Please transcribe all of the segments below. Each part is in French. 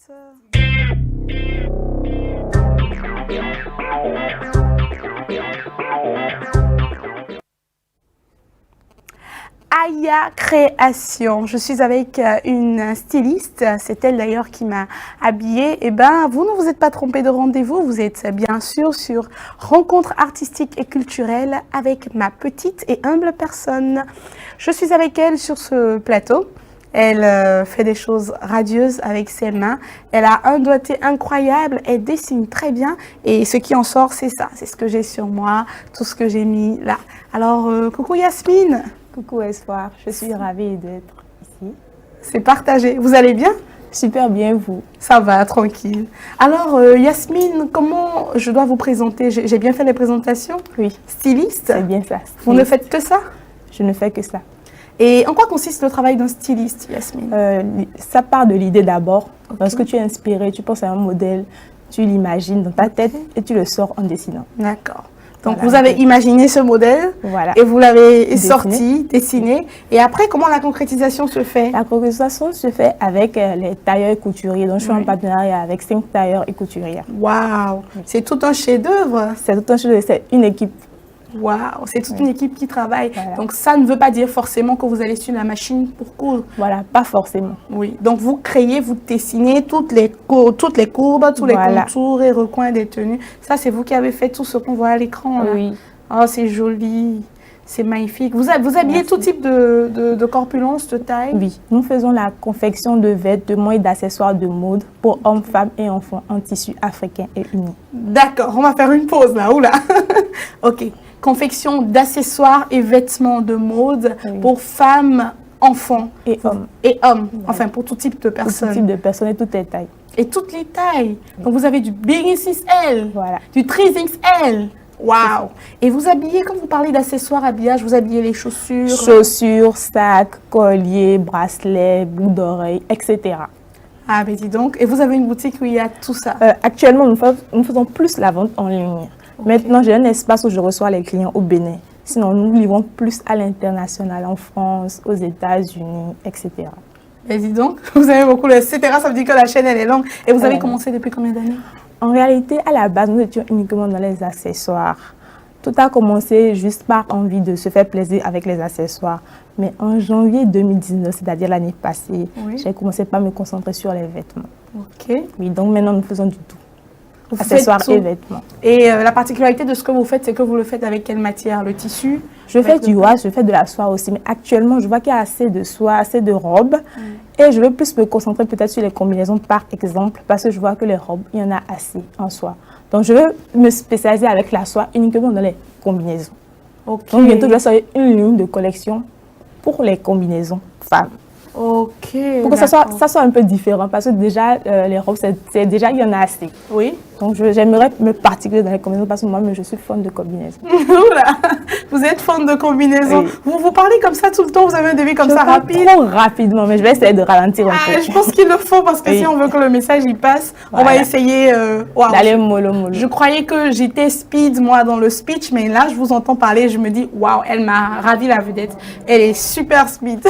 Aya Création. Je suis avec une styliste, c'est elle d'ailleurs qui m'a habillée. Eh ben, vous ne vous êtes pas trompé de rendez-vous, vous êtes bien sûr sur Rencontre artistique et culturelle avec ma petite et humble personne. Je suis avec elle sur ce plateau. Elle fait des choses radieuses avec ses mains. Elle a un doigté incroyable. Elle dessine très bien. Et ce qui en sort, c'est ça. C'est ce que j'ai sur moi, tout ce que j'ai mis là. Alors, coucou Yasmine. Coucou Espoir, je suis ravie d'être ici. C'est partagé. Vous allez bien? Super bien, vous? Ça va, tranquille. Alors, Yasmine, comment je dois vous présenter? J'ai bien fait les présentations? Oui. Styliste? C'est bien ça. Vous ne faites que ça? Je ne fais que ça. Et en quoi consiste le travail d'un styliste, Yasmine? Ça part de l'idée d'abord. Okay. Lorsque tu es inspiré, tu penses à un modèle, tu l'imagines dans ta tête et tu le sors en dessinant. D'accord. Donc, voilà, vous avez imaginé ce modèle et vous l'avez sorti, dessiné. Et après, comment la concrétisation se fait? La concrétisation se fait avec les tailleurs et couturiers. Donc, je suis en partenariat avec 5 tailleurs et couturières. Waouh! C'est tout un chef-d'œuvre. C'est tout un chef-d'œuvre, c'est une équipe. Waouh, c'est toute une équipe qui travaille. Voilà. Donc, ça ne veut pas dire forcément que vous allez sur la machine pour coudre. Voilà, pas forcément. Oui, donc vous créez, vous dessinez toutes les courbes, tous les contours et recoins des tenues. Ça, c'est vous qui avez fait tout ce qu'on voit à l'écran. Oui. Oh, c'est joli, c'est magnifique. Vous habillez tout type de corpulence, de taille? Oui, nous faisons la confection de vêtements et d'accessoires de mode pour hommes, femmes et enfants en tissu africain et uni. D'accord, on va faire une pause là. Oula. Ok. Confection d'accessoires et vêtements de mode pour femmes, enfants et hommes. Et hommes, enfin pour tout type de personnes. Pour tout type de personnes et toutes les tailles. Et toutes les tailles. Donc vous avez du Big XL, du 3XL. Waouh! Et vous habillez, quand vous parlez d'accessoires, habillage, vous habillez les chaussures? Chaussures, sacs, colliers, bracelets, boucles d'oreilles, etc. Ah, mais dis donc. Et vous avez une boutique où il y a tout ça? Actuellement, nous faisons plus la vente en ligne. Maintenant, j'ai un espace où je reçois les clients au Bénin. Sinon, nous livrons plus à l'international, en France, aux États-Unis, etc. Et dis donc, vous avez beaucoup le etc. Ça veut dire que la chaîne, elle est longue. Et vous avez commencé depuis combien d'années? En réalité, à la base, nous étions uniquement dans les accessoires. Tout a commencé juste par envie de se faire plaisir avec les accessoires. Mais en janvier 2019, c'est-à-dire l'année passée, j'ai commencé par me concentrer sur les vêtements. Ok. Oui, donc maintenant, nous faisons du tout. Accessoires et vêtements. Et la particularité de ce que vous faites, c'est que vous le faites avec quelle matière? Le tissu? Je fais du wash, je fais de la soie aussi. Mais actuellement, je vois qu'il y a assez de soie, assez de robes. Et je veux plus me concentrer peut-être sur les combinaisons, par exemple, parce que je vois que les robes, il y en a assez en soie. Donc, je veux me spécialiser avec la soie uniquement dans les combinaisons. Okay. Donc, bientôt, je vais sortir une ligne de collection pour les combinaisons femmes. Ok. Pour que ça soit un peu différent, parce que déjà, les robes, déjà, il y en a assez. Oui. Donc, j'aimerais me particulier dans les combinaisons parce que moi, je suis fan de combinaisons. Oula, vous êtes fan de combinaisons. Oui. Vous parlez comme ça tout le temps, vous avez un débit comme ça rapide? Trop rapidement, mais je vais essayer de ralentir un peu. Je pense qu'il le faut parce que si on veut que le message y passe, on va essayer d'aller mollo. Je croyais que j'étais speed, moi, dans le speech, mais là, je vous entends parler, je me dis, waouh, elle m'a ravi la vedette. Elle est super speed.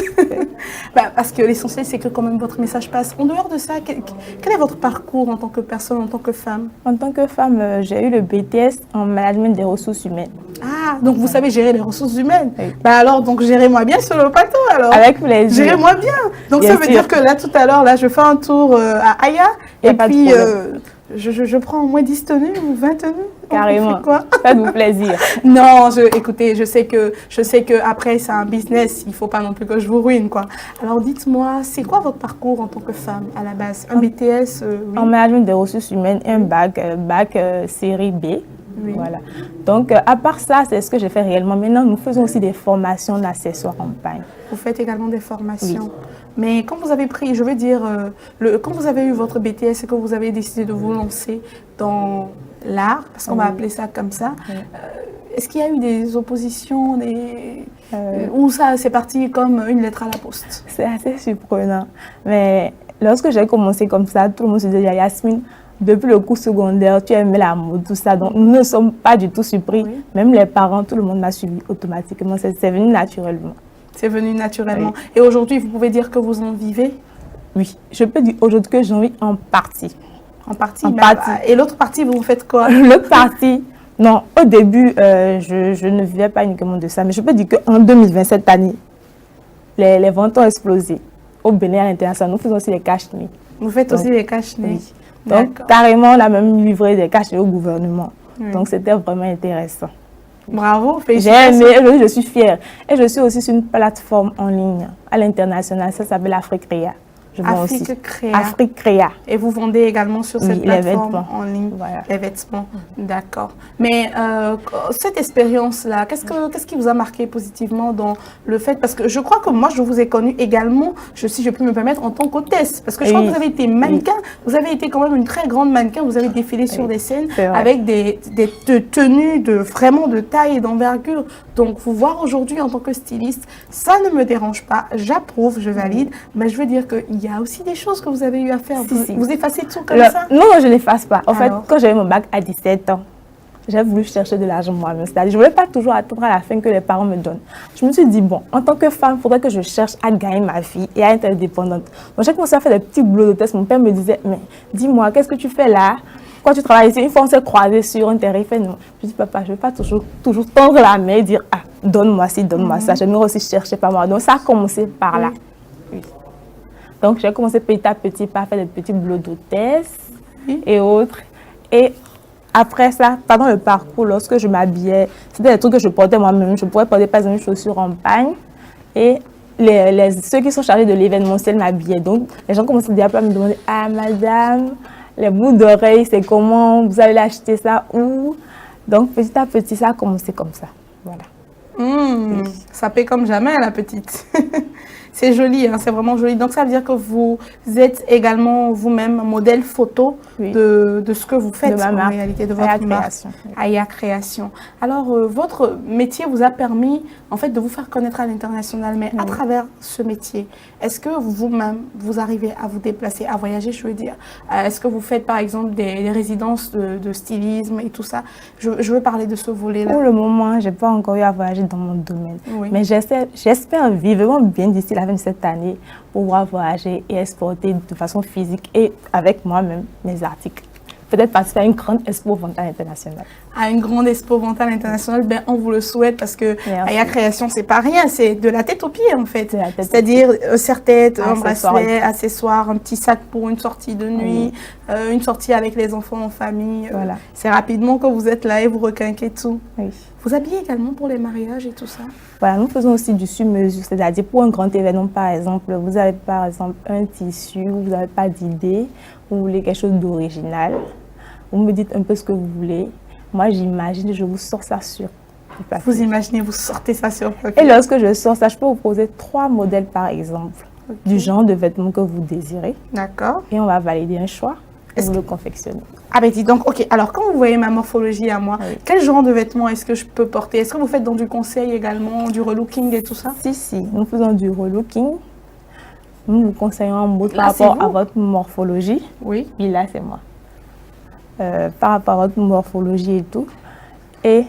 Parce que l'essentiel, c'est que quand même votre message passe. En dehors de ça, quel est votre parcours en tant que personne, en tant que femme? En tant que femme, j'ai eu le BTS en management des ressources humaines. Ah, donc vous savez gérer les ressources humaines. Oui. Alors, donc gérez-moi bien sur le plateau alors. Avec plaisir. Gérez-moi bien. Donc bien ça veut dire que là, tout à l'heure, là, je fais un tour à Aya et puis je prends au moins 10 tenues ou 20 tenues. Carrément. Faites-vous plaisir. Non, écoutez, je sais que après c'est un business, il faut pas non plus que je vous ruine quoi. Alors dites-moi, c'est quoi votre parcours en tant que femme à la base? Un BTS oui. En management des ressources humaines, un bac série B. Oui. Voilà. Donc, à part ça, c'est ce que j'ai fait réellement. Maintenant, nous faisons aussi des formations d'accessoires en pagne. Vous faites également des formations. Oui. Mais quand vous avez pris, je veux dire, quand vous avez eu votre BTS et que vous avez décidé de vous lancer dans l'art, parce qu'on va appeler ça comme ça, est-ce qu'il y a eu des oppositions, ou ça c'est parti comme une lettre à la poste? C'est assez surprenant. Mais lorsque j'ai commencé comme ça, tout le monde se disait, Yasmine, depuis le cours secondaire, tu aimais la mode, tout ça. Donc, nous ne sommes pas du tout surpris. Oui. Même les parents, tout le monde m'a suivi automatiquement. C'est venu naturellement. C'est venu naturellement. Oui. Et aujourd'hui, vous pouvez dire que vous en vivez? Oui, je peux dire aujourd'hui que j'en vis en partie. En partie, En mais partie. et l'autre partie, vous faites quoi? L'autre partie, non, au début, je ne vivais pas uniquement de ça, mais je peux dire qu'en 2020, cette année, les ventes ont explosé. Au Bénin, à l'international, nous faisons aussi les cash-nez. Vous faites Donc, aussi les cache-nez. Oui. Donc, D'accord. carrément, on a même livré des cash-nez au gouvernement. Oui. Donc, c'était vraiment intéressant. Bravo, J'ai félicitations. aimé, aujourd'hui, je suis fière. Et je suis aussi sur une plateforme en ligne à l'international, ça s'appelle Afrique Créa. Je vends aussi. Afrique Créa. Afrique Créa. Et vous vendez également sur Oui, cette les plateforme vêtements. en ligne, Voilà. les vêtements. D'accord. Mais cette expérience-là, qu'est-ce qui vous a marqué positivement dans le fait, parce que je crois que moi, je vous ai connu également, si je peux me permettre, en tant qu'hôtesse, parce que je crois que vous avez été mannequin, vous avez été quand même une très grande mannequin, vous avez défilé sur des scènes avec des tenues vraiment de taille et d'envergure. Donc, vous voir aujourd'hui en tant que styliste, ça ne me dérange pas, j'approuve, je valide, mais je veux dire qu'il y a aussi des choses que vous avez eu à faire. Vous effacez tout comme ça? Non, je n'efface pas. En fait, quand j'avais mon bac à 17 ans, j'ai voulu chercher de l'argent moi-même. C'est-à-dire, je ne voulais pas toujours attendre à la fin que les parents me donnent. Je me suis dit, bon, en tant que femme, il faudrait que je cherche à gagner ma vie et à être indépendante. Donc, j'ai commencé à faire des petits boulots d'hôtesse. Mon père me disait, mais dis-moi, qu'est-ce que tu fais là? Quand tu travailles ici, une fois on s'est croisés sur un terrain, il fait non. Je dis, papa, je ne vais pas toujours tendre la main et dire, ah, donne-moi ci, donne-moi ça. J'aimerais aussi chercher par moi. Donc, ça a commencé par là. Oui. Donc, j'ai commencé petit à petit par faire des petits boulots d'hôtesse et autres. Et après ça, pendant le parcours, lorsque je m'habillais, c'était des trucs que je portais moi-même. Je pourrais porter par exemple une chaussure en pagne. Et ceux qui sont chargés de l'événementiel m'habillaient. Donc, les gens commençaient déjà à me demander, ah, madame, les boucles d'oreilles, c'est comment? Vous allez acheter ça où? Donc, petit à petit, ça a commencé comme ça. Voilà. Ça paie comme jamais, la petite. C'est joli, hein, c'est vraiment joli. Donc, ça veut dire que vous êtes également vous-même modèle photo de ce que vous faites en réalité, de votre marque, Aya Création. Alors, votre métier vous a permis, en fait, de vous faire connaître à l'international. Mais à travers ce métier, est-ce que vous-même, vous arrivez à vous déplacer, à voyager, je veux dire? Est-ce que vous faites, par exemple, des résidences de stylisme et tout ça? Je veux parler de ce volet-là. Pour le moment, je n'ai pas encore eu à voyager dans mon domaine. Mais j'espère vivre bien d'ici la fin de cette année pouvoir voyager et exporter de façon physique et avec moi-même mes articles. Peut-être participer à une grande expo Ventale internationale. À une grande expo Ventale internationale, ben, on vous le souhaite parce que Aya Création, c'est pas rien, c'est de la tête aux pieds en fait. C'est-à-dire serre-tête, un bracelet, accessoires, un petit sac pour une sortie de nuit, une sortie avec les enfants en famille. Voilà. C'est rapidement que vous êtes là et vous requinquez tout. Oui. Vous habillez également pour les mariages et tout ça? Voilà, nous faisons aussi du sur-mesure, c'est-à-dire pour un grand événement par exemple, vous avez par exemple un tissu, vous n'avez pas d'idée, vous voulez quelque chose d'original, vous me dites un peu ce que vous voulez. Moi, j'imagine, je vous sors ça sur papier. Vous imaginez, vous sortez ça sur papier. Et lorsque je sors ça, je peux vous poser 3 modèles par exemple, du genre de vêtements que vous désirez. D'accord. Et on va valider un choix et vous le confectionner. Ah ben dis donc, ok. Alors quand vous voyez ma morphologie à moi, quel genre de vêtements est-ce que je peux porter? Est-ce que vous faites dans du conseil également, du relooking et tout ça? Si, nous faisons du relooking. Nous vous conseillons en mode par rapport à votre morphologie. Oui. Puis là, c'est moi. Par rapport à votre morphologie et tout. Et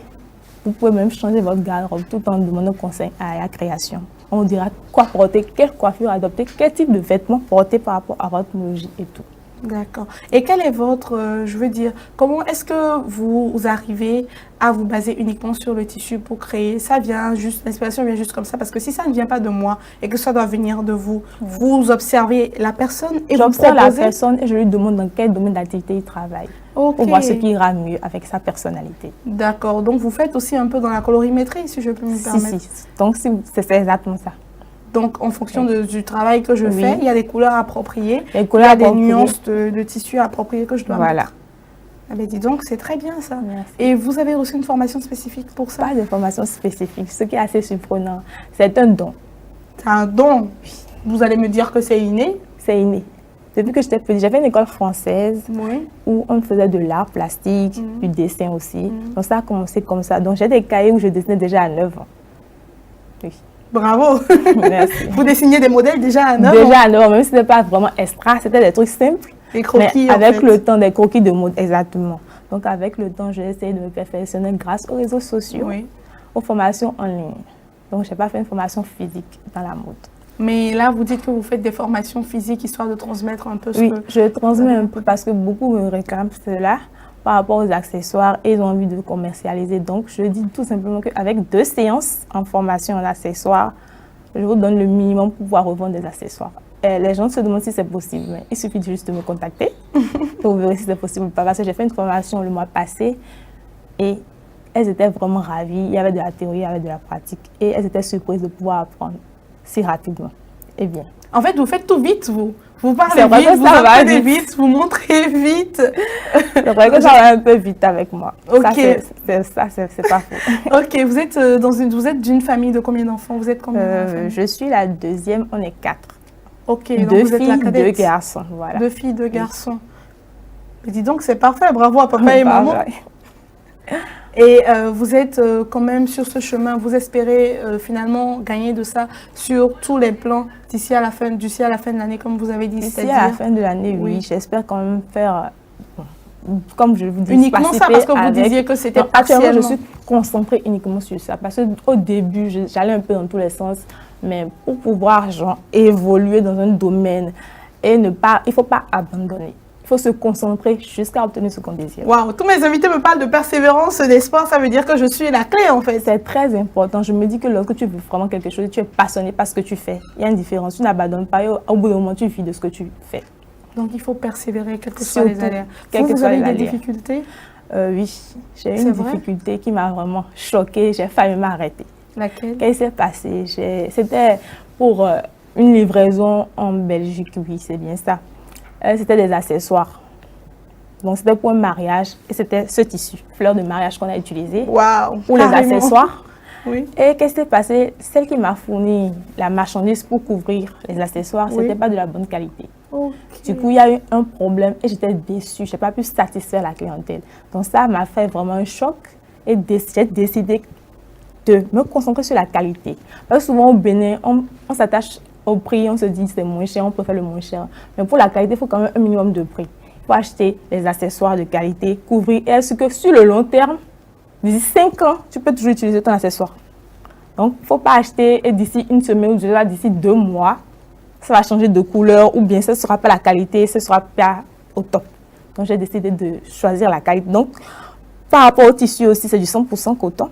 vous pouvez même changer votre garde-robe tout en demandant conseil à la création. On vous dira quoi porter, quelle coiffure adopter, quel type de vêtements porter par rapport à votre morphologie et tout. D'accord. Et quel est votre, je veux dire, comment est-ce que vous arrivez à vous baser uniquement sur le tissu pour créer? Ça vient juste, l'inspiration vient juste comme ça, parce que si ça ne vient pas de moi et que ça doit venir de vous, vous observez la personne et vous proposez? J'observe la personne et je lui demande dans quel domaine d'activité il travaille. Pour voir ce qui ira mieux avec sa personnalité. D'accord. Donc, vous faites aussi un peu dans la colorimétrie, si je peux me permettre? Si. Donc, c'est exactement ça. Donc, en fonction du travail que je fais, il y a des couleurs appropriées, il y a des nuances de tissu appropriées que je dois mettre. Ah ben dis donc, c'est très bien ça. Merci. Et vous avez reçu une formation spécifique pour ça? Pas de formation spécifique, ce qui est assez surprenant. C'est un don. C'est un don? Vous allez me dire que c'est inné? C'est inné. Depuis que j'étais petite, j'avais une école française où on faisait de l'art plastique, du dessin aussi. Donc ça a commencé comme ça. Donc j'ai des cahiers où je dessinais déjà à 9 ans. Oui. Bravo. Merci. Vous dessinez des modèles déjà à 9 ans? Déjà à 9 ans, même si ce n'était pas vraiment extra, c'était des trucs simples. Des croquis, mais avec le temps, des croquis de mode, exactement. Donc avec le temps, j'ai essayé de me perfectionner grâce aux réseaux sociaux, aux formations en ligne. Donc je n'ai pas fait une formation physique dans la mode. Mais là, vous dites que vous faites des formations physiques histoire de transmettre un peu ce Oui, que... je transmets un peu parce que beaucoup me réclament cela par rapport aux accessoires et ils ont envie de commercialiser. Donc, je dis tout simplement qu'avec 2 séances en formation en accessoires, je vous donne le minimum pour pouvoir revendre des accessoires. Et les gens se demandent si c'est possible, mais il suffit juste de me contacter pour vérifier si c'est possible ou pas. Parce que j'ai fait une formation le mois passé et elles étaient vraiment ravies. Il y avait de la théorie, il y avait de la pratique et elles étaient surprises de pouvoir apprendre si rapidement. Eh bien. En fait, vous faites tout vite, vous. Vous parlez C'est vrai vite, que vous ça va apprenez vite. vite, vous montrez vite. C'est vrai que ça va un peu vite avec moi. Ok. Ça, c'est pas faux. Ok, vous êtes vous êtes d'une famille de combien d'enfants? Vous êtes combien d'enfants? Je suis la deuxième, on est 4. Ok, donc 2 vous êtes la filles, 2 cadette. garçons. Voilà. 2 filles, 2 garçons. Mais dis donc, c'est parfait. Bravo à papa et maman. Et vous êtes quand même sur ce chemin. Vous espérez finalement gagner de ça sur tous les plans d'ici à la fin de l'année, comme vous avez dit. D'ici à la fin de l'année, oui. J'espère quand même faire, comme je vous dis, uniquement ça, parce que vous disiez que c'était partiellement. Actuellement, je suis concentrée uniquement sur ça. Parce qu'au début, j'allais un peu dans tous les sens. Mais pour pouvoir évoluer dans un domaine, et il ne faut pas abandonner. Il faut se concentrer jusqu'à obtenir ce qu'on désire. Waouh, tous mes invités me parlent de persévérance, d'espoir, ça veut dire que je suis la clé en fait. C'est très important. Je me dis que lorsque tu veux vraiment quelque chose, tu es passionné par ce que tu fais. Il y a une différence. Tu n'abandonnes pas et au bout d'un moment, tu vis de ce que tu fais. Donc il faut persévérer, quels que soient les aléas. Vous avez eu des difficultés? Oui, j'ai eu une difficulté qui m'a vraiment choquée. J'ai failli m'arrêter. Laquelle? Qu'est-ce qui s'est passé? C'était pour une livraison en Belgique, oui, c'est bien ça. C'était des accessoires. Donc, c'était pour un mariage et c'était ce tissu, fleur de mariage qu'on a utilisé pour les accessoires. Oui. Et qu'est-ce qui s'est passé? Celle qui m'a fourni la marchandise pour couvrir les accessoires, ce n'était pas de la bonne qualité. Okay. Du coup, il y a eu un problème et j'étais déçue. Je n'ai pas pu satisfaire la clientèle. Donc, ça m'a fait vraiment un choc et j'ai décidé de me concentrer sur la qualité. Parce que souvent au Bénin, on s'attache au prix, on se dit c'est moins cher, on préfère le moins cher. Mais pour la qualité, il faut quand même un minimum de prix. Il faut acheter les accessoires de qualité, couvrir. Et est-ce que sur le long terme, d'ici 5 ans, tu peux toujours utiliser ton accessoire. Donc, il ne faut pas acheter et d'ici une semaine ou déjà d'ici 2 mois, ça va changer de couleur ou bien ce ne sera pas la qualité, ce ne sera pas au top. Donc, j'ai décidé de choisir la qualité. Donc, par rapport au tissu aussi, c'est du 100% coton.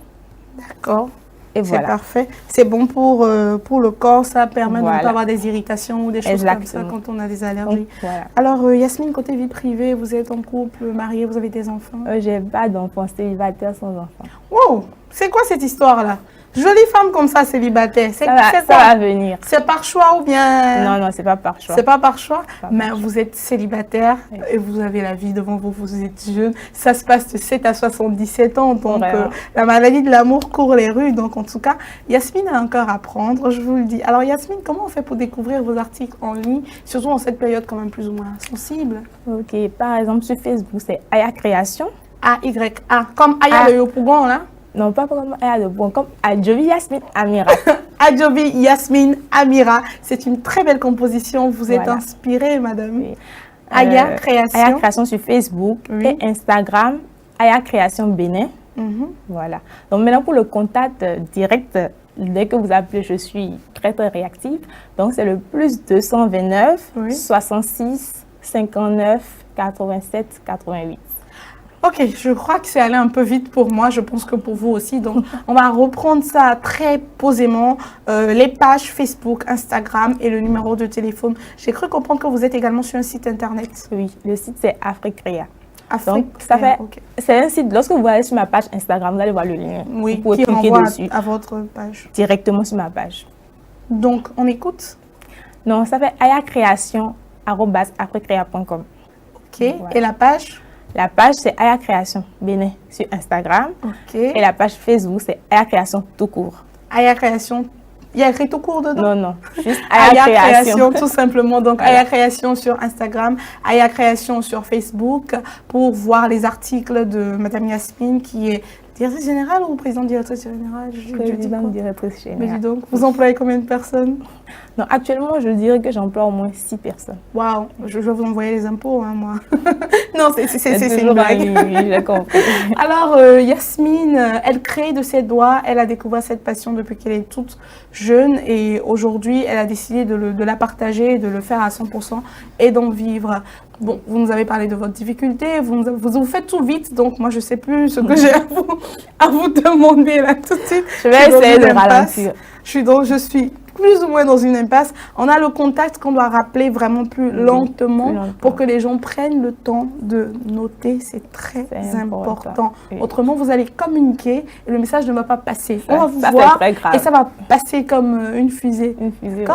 D'accord. Et voilà. C'est parfait. C'est bon pour le corps, ça permet de ne pas avoir des irritations ou des choses comme ça quand on a des allergies. Donc, voilà. Alors, Yasmine, côté vie privée, vous êtes en couple, mariée, vous avez des enfants? J'ai pas d'enfants, célibataire sans enfants. Wow! C'est quoi cette histoire-là? Jolie femme comme ça, célibataire. Ça va venir. C'est par choix ou bien... Non, c'est pas par choix. C'est pas par choix, mais vous êtes célibataire et vous avez la vie devant vous, vous êtes jeune. Ça se passe de 7 à 77 ans, donc la maladie de l'amour court les rues. Donc en tout cas, Yasmine a encore à apprendre, je vous le dis. Alors Yasmine, comment on fait pour découvrir vos articles en ligne, surtout en cette période quand même plus ou moins sensible? Ok, par exemple sur Facebook, c'est Aya Création. A-Y-A, comme Aya le Yopougon là? Non, pas comme Aya de Bon, comme Adjovi Yasmine Amira. Adjovi Yasmine Amira, c'est une très belle composition. Vous êtes inspirée, madame. Oui. Aya Création. Aya Création sur Facebook et Instagram, Aya Création Bénin. Voilà. Donc maintenant pour le contact direct, dès que vous appelez, je suis très réactive. Donc c'est le plus 229 66 59 87 88. Ok, je crois que c'est allé un peu vite pour moi, je pense que pour vous aussi. Donc, on va reprendre ça très posément. Les pages Facebook, Instagram et le numéro de téléphone. J'ai cru comprendre que vous êtes également sur un site internet. Oui, le site c'est Africrea. Donc, c'est un site, lorsque vous allez sur ma page Instagram, vous allez voir le lien. Oui, vous pouvez qui cliquer renvoie dessus. À votre page. Directement sur ma page. Donc, on écoute? Non, ça fait ayacreation@africrea.com. Ok, et la page? La page, c'est Aya Création Bénin sur Instagram. Et la page Facebook, c'est Aya Création tout court. Aya Création, il y a écrit tout court dedans? Non, juste Aya Création, tout simplement. Donc, Aya Création sur Instagram, Aya Création sur Facebook pour voir les articles de Madame Yasmine qui est Directrice générale ou présidente directrice générale? Présidente directrice Mais générale. dis donc, vous employez combien de personnes? Non, actuellement, je dirais que j'emploie au moins 6 personnes. Waouh, je vais vous envoyer les impôts, hein, moi. Non, c'est une toujours blague. oui, j'ai compris. Alors, Yasmine, elle crée de ses doigts, elle a découvert cette passion depuis qu'elle est toute jeune et aujourd'hui, elle a décidé de la partager, de le faire à 100% et d'en vivre. Bon, vous nous avez parlé de votre difficulté, vous faites tout vite, donc moi, je ne sais plus ce que j'ai à vous demander là tout de suite. Je vais essayer de ralentir. Je suis plus ou moins dans une impasse. On a le contact qu'on doit rappeler vraiment plus lentement pour que les gens prennent le temps de noter. C'est très important. Oui. Autrement, vous allez communiquer et le message ne va pas passer. On va vous voir et ça va passer comme une fusée. Une fusée,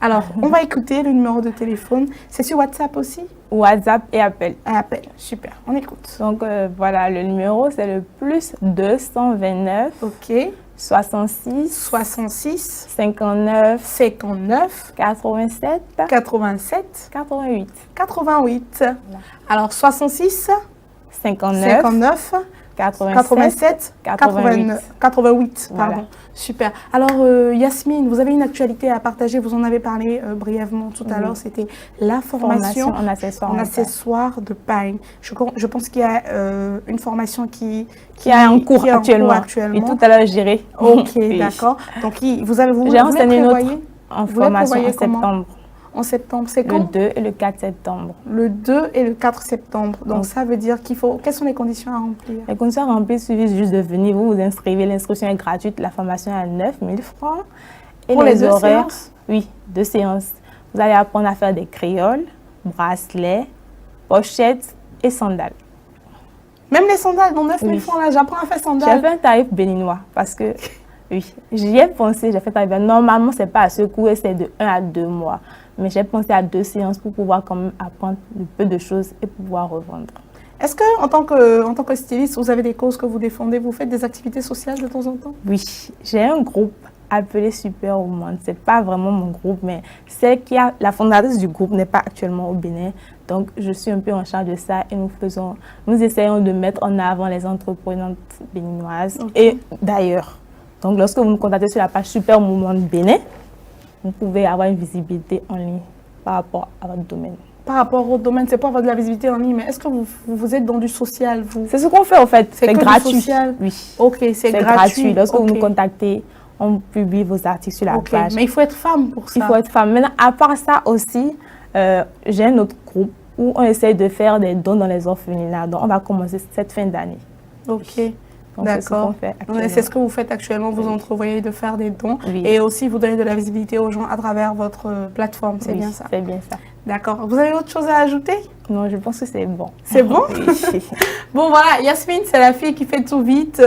Alors, on va écouter le numéro de téléphone. C'est sur WhatsApp aussi? WhatsApp et appel. Appel, super. On écoute. Donc, voilà, le numéro, c'est le plus 229. OK. 66 59 87 88. Alors 66 59 87 88. Pardon. Voilà. Super. Alors Yasmine, vous avez une actualité à partager, vous en avez parlé brièvement tout à l'heure, c'était la formation en accessoires de paille. Je pense qu'il y a une formation qui a un cours actuellement. Et tout à l'heure, j'irai. Ok, d'accord. Donc j'ai enseigné une autre en formation en septembre. En septembre, c'est quand? Le 2 et le 4 septembre. Le 2 et le 4 septembre. Donc, ça veut dire qu'il faut... Quelles sont les conditions à remplir? Les conditions à remplir, il suffit juste de venir, vous vous inscrivez. L'inscription est gratuite. La formation est à 9 000 francs. Et pour les horaires? Oui, 2 séances. Vous allez apprendre à faire des créoles, bracelets, pochettes et sandales. Même les sandales, dans 9 000 francs, là, j'apprends à faire sandales. J'ai fait un tarif béninois parce que... Oui, j'y ai pensé, j'ai fait tarif. Normalement, ce n'est pas à ce cours, c'est de 1 à 2 mois. Mais j'ai pensé à 2 séances pour pouvoir quand même apprendre un peu de choses et pouvoir revendre. Est-ce que en tant que styliste, vous avez des causes que vous défendez? Vous faites des activités sociales de temps en temps? Oui, j'ai un groupe appelé Super Woman. Ce n'est pas vraiment mon groupe, mais celle qui a la fondatrice du groupe n'est pas actuellement au Bénin. Donc, je suis un peu en charge de ça et nous essayons de mettre en avant les entreprenantes béninoises et d'ailleurs. Donc, lorsque vous nous contactez sur la page Super Woman Bénin, vous pouvez avoir une visibilité en ligne par rapport à votre domaine. Par rapport au domaine, c'est pas avoir de la visibilité en ligne, mais est-ce que vous êtes dans du social, vous? C'est ce qu'on fait, en fait. C'est gratuit. Social? Oui. Ok, c'est gratuit. Lorsque vous nous contactez, on publie vos articles sur la page. Mais il faut être femme pour ça. Il faut être femme. Maintenant, à part ça aussi, j'ai un autre groupe où on essaye de faire des dons dans les orphelinats. Donc, on va commencer cette fin d'année. Ok. D'accord. C'est ce que vous faites actuellement, vous entrevoyez de faire des dons et aussi vous donnez de la visibilité aux gens à travers votre plateforme, c'est bien ça? C'est bien ça. D'accord. Vous avez autre chose à ajouter? Non, je pense que c'est bon. C'est bon? Oui. Bon, voilà, Yasmine, c'est la fille qui fait tout vite.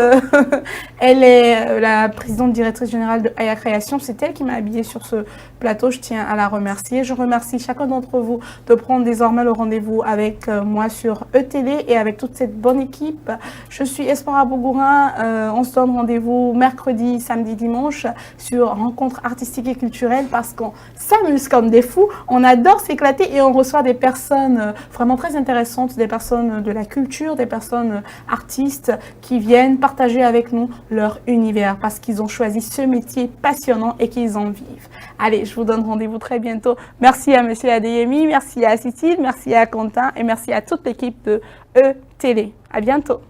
Elle est la présidente directrice générale de Aya Création. C'est elle qui m'a habillée sur ce plateau. Je tiens à la remercier. Je remercie chacun d'entre vous de prendre désormais le rendez-vous avec moi sur E-Télé et avec toute cette bonne équipe. Je suis Espoir Abogourin. On se donne rendez-vous mercredi, samedi, dimanche sur Rencontres artistiques et culturelles parce qu'on s'amuse comme des fous. On adore s'éclater et on reçoit des personnes vraiment très intéressantes, des personnes de la culture, des personnes artistes qui viennent partager avec nous leur univers parce qu'ils ont choisi ce métier passionnant et qu'ils en vivent. Allez, je vous donne rendez-vous très bientôt. Merci à Monsieur Adeyemi, merci à Cécile, merci à Quentin et merci à toute l'équipe de E-Télé. À bientôt.